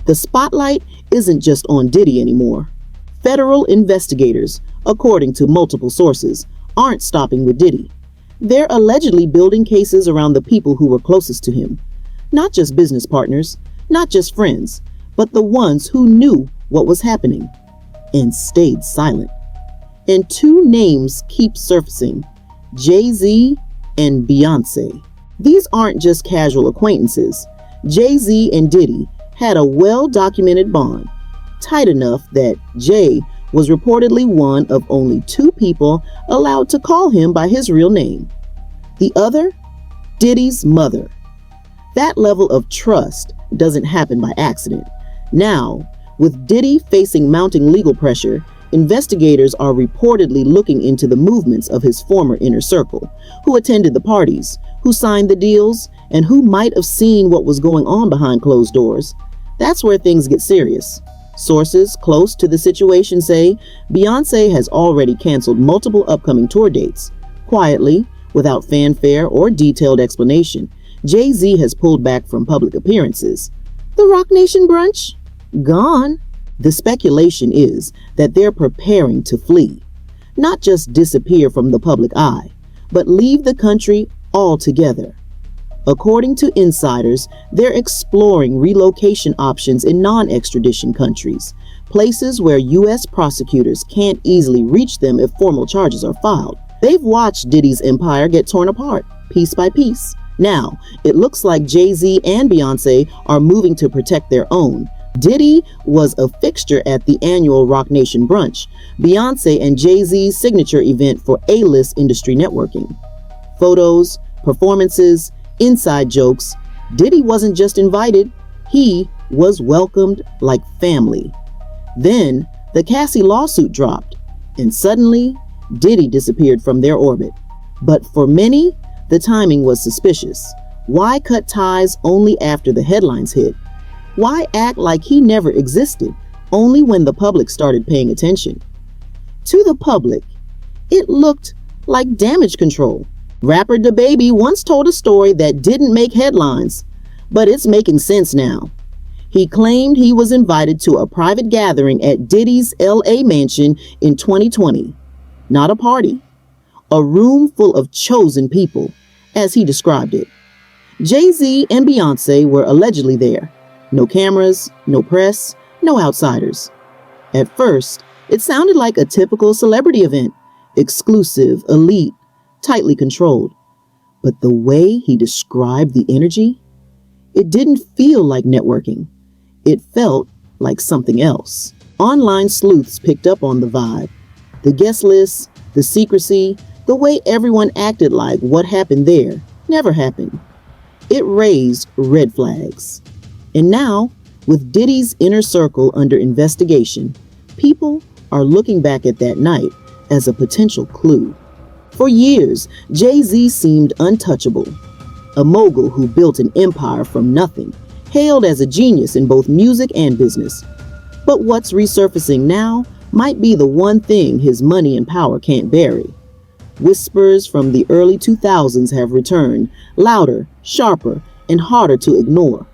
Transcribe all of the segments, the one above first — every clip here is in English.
The spotlight isn't just on Diddy anymore. Federal investigators, according to multiple sources, aren't stopping with Diddy. They're allegedly building cases around the people who were closest to him. Not just business partners, not just friends, but the ones who knew what was happening and stayed silent. And two names keep surfacing: Jay-Z and Beyoncé. These aren't just casual acquaintances. Jay-Z and Diddy had a well-documented bond, tight enough that Jay was reportedly one of only two people allowed to call him by his real name. The other, Diddy's mother. That level of trust doesn't happen by accident. Now, with Diddy facing mounting legal pressure, investigators are reportedly looking into the movements of his former inner circle, who attended the parties, who signed the deals, and who might have seen what was going on behind closed doors. That's where things get serious. Sources close to the situation say Beyoncé has already canceled multiple upcoming tour dates. Quietly, without fanfare or detailed explanation, Jay-Z has pulled back from public appearances. The Roc Nation brunch? Gone. The speculation is that they're preparing to flee. Not just disappear from the public eye, but leave the country altogether. According to insiders, they're exploring relocation options in non-extradition countries, places where U.S. prosecutors can't easily reach them if formal charges are filed. They've watched Diddy's empire get torn apart, piece by piece. Now, it looks like Jay-Z and Beyoncé are moving to protect their own. Diddy was a fixture at the annual Roc Nation brunch, Beyoncé and Jay-Z's signature event for A-list industry networking. Photos, performances, inside jokes. Diddy wasn't just invited, he was welcomed like family. Then the Cassie lawsuit dropped, and suddenly Diddy disappeared from their orbit. But for many, the timing was suspicious. Why cut ties only after the headlines hit? Why act like he never existed, only when the public started paying attention? To the public, it looked like damage control. Rapper DaBaby once told a story that didn't make headlines, but it's making sense now. He claimed he was invited to a private gathering at Diddy's LA mansion in 2020. Not a party, a room full of chosen people, as he described it. Jay-Z and Beyoncé were allegedly there. No cameras, no press, no outsiders. At first, it sounded like a typical celebrity event, exclusive, elite, tightly controlled. But the way he described the energy, it didn't feel like networking. It felt like something else. Online sleuths picked up on the vibe. The guest lists, the secrecy, the way everyone acted like what happened there never happened. It raised red flags. And now, with Diddy's inner circle under investigation, people are looking back at that night as a potential clue. For years, Jay-Z seemed untouchable, a mogul who built an empire from nothing, hailed as a genius in both music and business. But what's resurfacing now might be the one thing his money and power can't bury. Whispers from the early 2000s have returned, louder, sharper, and harder to ignore.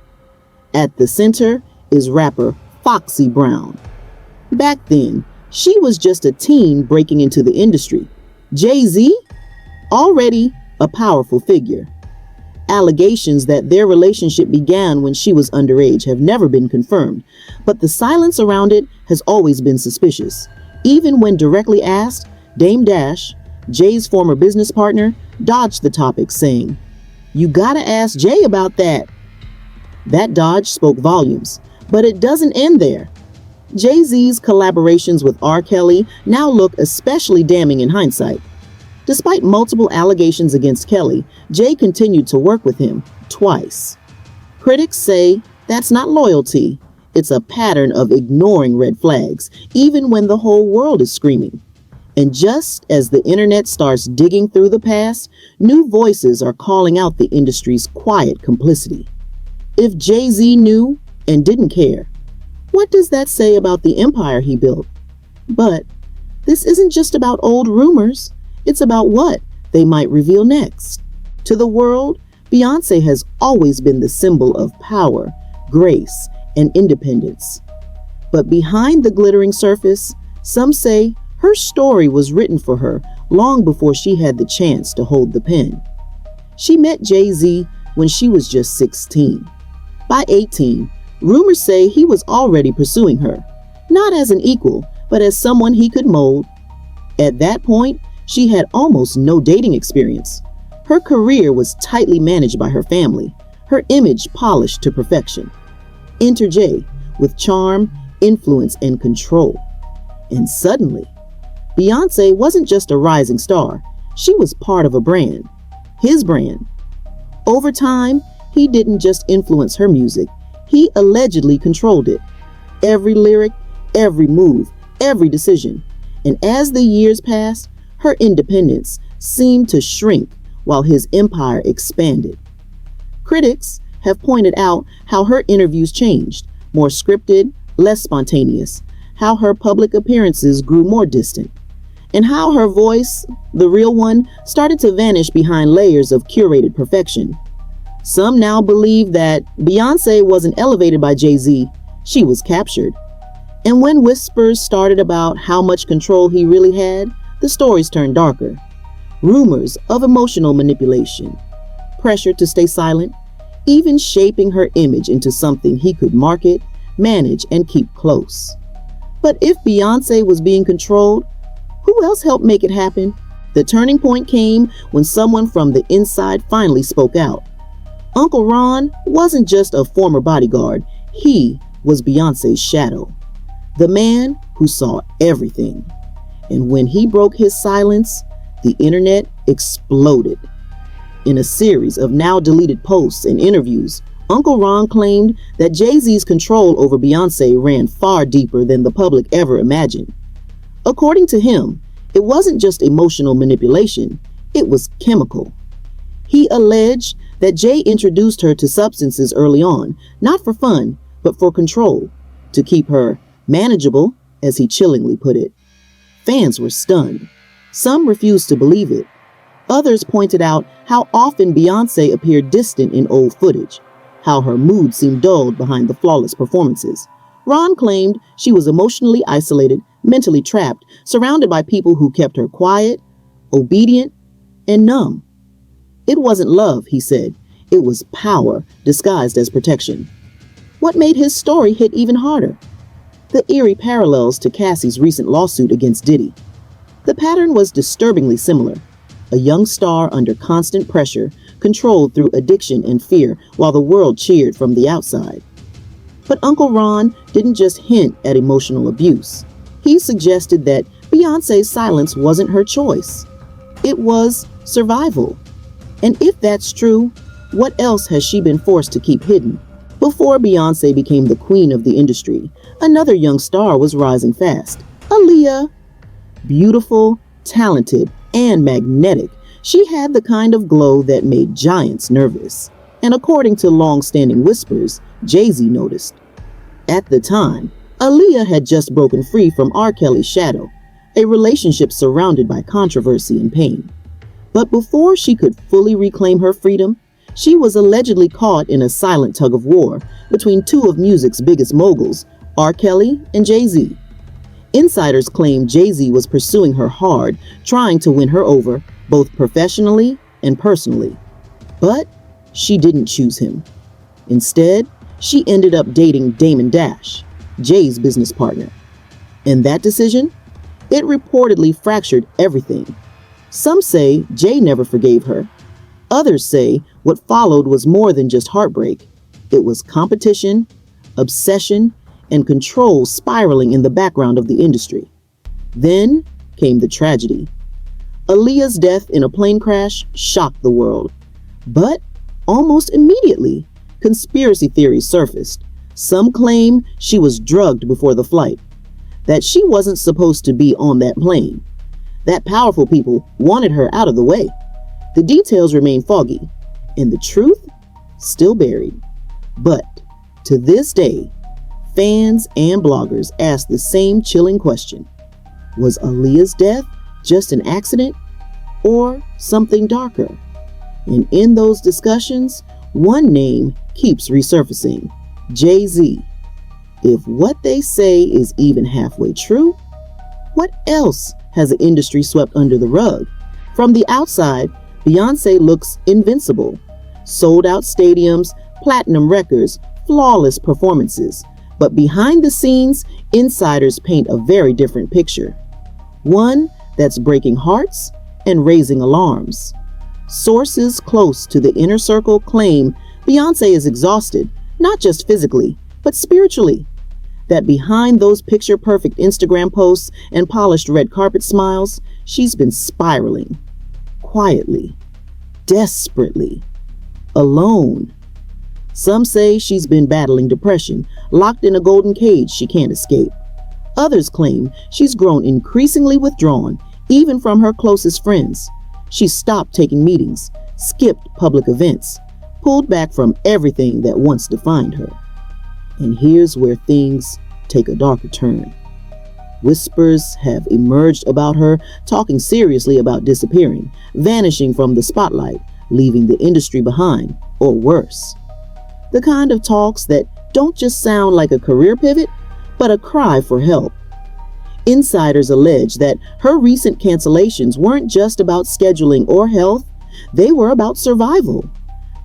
At the center is rapper Foxy Brown. Back then, she was just a teen breaking into the industry. Jay-Z? Already a powerful figure. Allegations that their relationship began when she was underage have never been confirmed, but the silence around it has always been suspicious. Even when directly asked, Dame Dash, Jay's former business partner, dodged the topic, saying, "You gotta ask Jay about that." That dodge spoke volumes, but it doesn't end there. Jay-Z's collaborations with R. Kelly now look especially damning in hindsight. Despite multiple allegations against Kelly, Jay continued to work with him twice. Critics say that's not loyalty, it's a pattern of ignoring red flags, even when the whole world is screaming. And just as the internet starts digging through the past, new voices are calling out the industry's quiet complicity. If Jay-Z knew and didn't care, what does that say about the empire he built? But this isn't just about old rumors. It's about what they might reveal next. To the world, Beyoncé has always been the symbol of power, grace, and independence. But behind the glittering surface, some say her story was written for her long before she had the chance to hold the pen. She met Jay-Z when she was just 16. By 18, rumors say he was already pursuing her, not as an equal, but as someone he could mold. At that point, she had almost no dating experience. Her career was tightly managed by her family, her image polished to perfection. Enter Jay with charm, influence, and control. And suddenly, Beyonce wasn't just a rising star, she was part of a brand, his brand. Over time, he didn't just influence her music, he allegedly controlled it. Every lyric, every move, every decision. And as the years passed, her independence seemed to shrink while his empire expanded. Critics have pointed out how her interviews changed, more scripted, less spontaneous, how her public appearances grew more distant, and how her voice, the real one, started to vanish behind layers of curated perfection. Some now believe that Beyonce wasn't elevated by Jay-Z, she was captured. And when whispers started about how much control he really had, the stories turned darker. Rumors of emotional manipulation, pressure to stay silent, even shaping her image into something he could market, manage, and keep close. But if Beyonce was being controlled, who else helped make it happen? The turning point came when someone from the inside finally spoke out. Uncle Ron wasn't just a former bodyguard, he was Beyonce's shadow. The man who saw everything. And when he broke his silence, the internet exploded. In a series of now deleted posts and interviews, Uncle Ron claimed that Jay-Z's control over Beyonce ran far deeper than the public ever imagined. According to him, it wasn't just emotional manipulation, it was chemical. He alleged that Jay introduced her to substances early on, not for fun, but for control, to keep her manageable, as he chillingly put it. Fans were stunned. Some refused to believe it. Others pointed out how often Beyonce appeared distant in old footage, how her mood seemed dulled behind the flawless performances. Ron claimed she was emotionally isolated, mentally trapped, surrounded by people who kept her quiet, obedient, and numb. It wasn't love, he said. It was power disguised as protection. What made his story hit even harder? The eerie parallels to Cassie's recent lawsuit against Diddy. The pattern was disturbingly similar. A young star under constant pressure, controlled through addiction and fear while the world cheered from the outside. But Uncle Ron didn't just hint at emotional abuse. He suggested that Beyonce's silence wasn't her choice. It was survival. And if that's true, what else has she been forced to keep hidden? Before Beyonce became the queen of the industry, another young star was rising fast, Aaliyah. Beautiful, talented, and magnetic, she had the kind of glow that made giants nervous. And according to long-standing whispers, Jay-Z noticed. At the time, Aaliyah had just broken free from R. Kelly's shadow, a relationship surrounded by controversy and pain. But before she could fully reclaim her freedom, she was allegedly caught in a silent tug-of-war between two of music's biggest moguls, R. Kelly and Jay-Z. Insiders claim Jay-Z was pursuing her hard, trying to win her over, both professionally and personally. But she didn't choose him. Instead, she ended up dating Damon Dash, Jay's business partner. And that decision? It reportedly fractured everything. Some say Jay never forgave her. Others say what followed was more than just heartbreak. It was competition, obsession, and control spiraling in the background of the industry. Then came the tragedy. Aaliyah's death in a plane crash shocked the world. But almost immediately, conspiracy theories surfaced. Some claim she was drugged before the flight, that she wasn't supposed to be on that plane, that powerful people wanted her out of the way. The details remain foggy, and the truth still buried. But to this day, fans and bloggers ask the same chilling question. Was Aaliyah's death just an accident or something darker? And in those discussions, one name keeps resurfacing: Jay-Z. If what they say is even halfway true, what else has the industry swept under the rug? From the outside, Beyoncé looks invincible. Sold out stadiums, platinum records, flawless performances. But behind the scenes, insiders paint a very different picture. One that's breaking hearts and raising alarms. Sources close to the inner circle claim Beyoncé is exhausted, not just physically, but spiritually. That behind those picture-perfect Instagram posts and polished red carpet smiles, she's been spiraling. Quietly. Desperately. Alone. Some say she's been battling depression, locked in a golden cage she can't escape. Others claim she's grown increasingly withdrawn, even from her closest friends. She's stopped taking meetings, skipped public events, pulled back from everything that once defined her. And here's where things take a darker turn. Whispers have emerged about her, talking seriously about disappearing, vanishing from the spotlight, leaving the industry behind, or worse. The kind of talks that don't just sound like a career pivot, but a cry for help. Insiders allege that her recent cancellations weren't just about scheduling or health, they were about survival.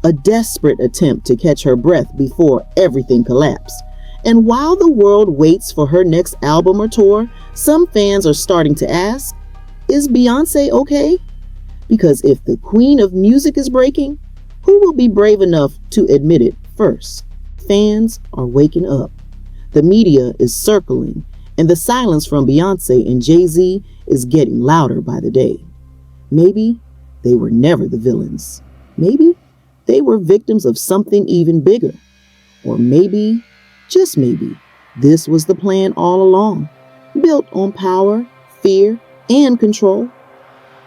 A desperate attempt to catch her breath before everything collapsed. And while the world waits for her next album or tour, some fans are starting to ask, is Beyoncé okay? Because if the queen of music is breaking, who will be brave enough to admit it first? Fans are waking up. The media is circling, and the silence from Beyoncé and Jay-Z is getting louder by the day. Maybe they were never the villains. Maybe they were victims of something even bigger. Or maybe, just maybe, this was the plan all along, built on power, fear, and control,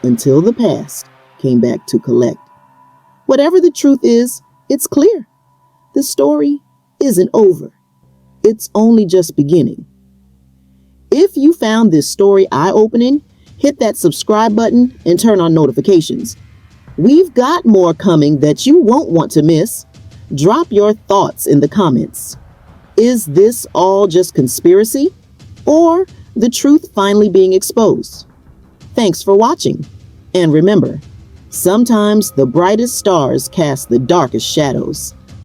until the past came back to collect. Whatever the truth is, it's clear. The story isn't over. It's only just beginning. If you found this story eye-opening, hit that subscribe button and turn on notifications. We've got more coming that you won't want to miss. Drop your thoughts in the comments. Is this all just conspiracy, or the truth finally being exposed? Thanks for watching. And remember, sometimes the brightest stars cast the darkest shadows.